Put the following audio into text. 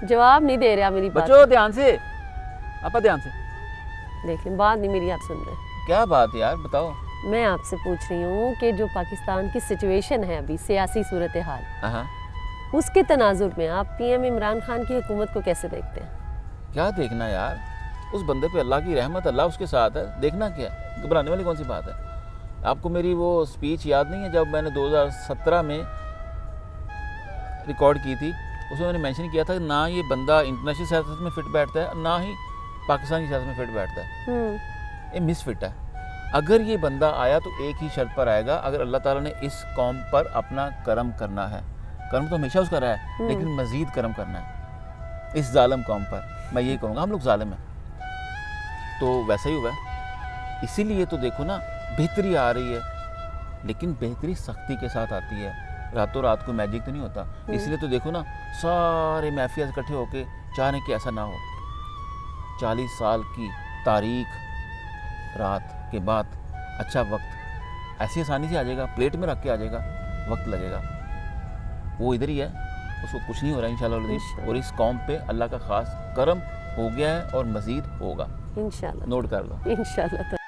जवाब नहीं दे रहा मेरी बात। बच्चों ध्यान से, आपा ध्यान से। देख लें, बात नहीं मेरी आप सुन रहे। क्या बात यार, बताओ। मैं आपसे पूछ रही हूँ कि जो पाकिस्तान की सिचुएशन है अभी, सियासी सूरत हाल, हाँ, उसके तनाजुर में आप पीएम इमरान खान की हुकूमत को कैसे देखते हैं? क्या देखना यार, उस बंदे पे अल्लाह की रहमत, अल्लाह उसके साथ है, देखना क्या है, घबराने वाली कौन सी बात है। आपको मेरी वो स्पीच याद नहीं है जब मैंने 2017 में रिकॉर्ड की थी, उसमें मैंने मेंशन किया था ना ये बंदा इंटरनेशनल सियासत में फिट बैठता है, ना ही पाकिस्तान की सियासत में फिट बैठता है, ये मिसफिट है। अगर ये बंदा आया तो एक ही शर्त पर आएगा, अगर अल्लाह ताला ने इस कौम पर अपना करम करना है, कर्म तो हमेशा उसका रहा है, लेकिन मज़ीद करम करना है इस जालिम कौम पर। मैं यही कहूँगा, हम लोग जालिम हैं, तो वैसा ही हुआ है। इसीलिए तो देखो ना, बेहतरी आ रही है, लेकिन बेहतरी सख्ती के साथ आती है, रातों रात को मैजिक तो नहीं होता। इसलिए तो देखो ना, सारे माफिया इकट्ठे होके चाह रहे कि ऐसा ना हो। 40 साल की तारीख रात के बाद अच्छा वक्त ऐसी आसानी से आ जाएगा, प्लेट में रख के आ जाएगा, वक्त लगेगा, वो इधर ही है, उसको कुछ नहीं हो रहा है इंशाल्लाह। और इस कौम पे अल्लाह का खास करम हो गया है और मज़ीद होगा, इंशाल्लाह। नोट कर लो इंशाल्लाह।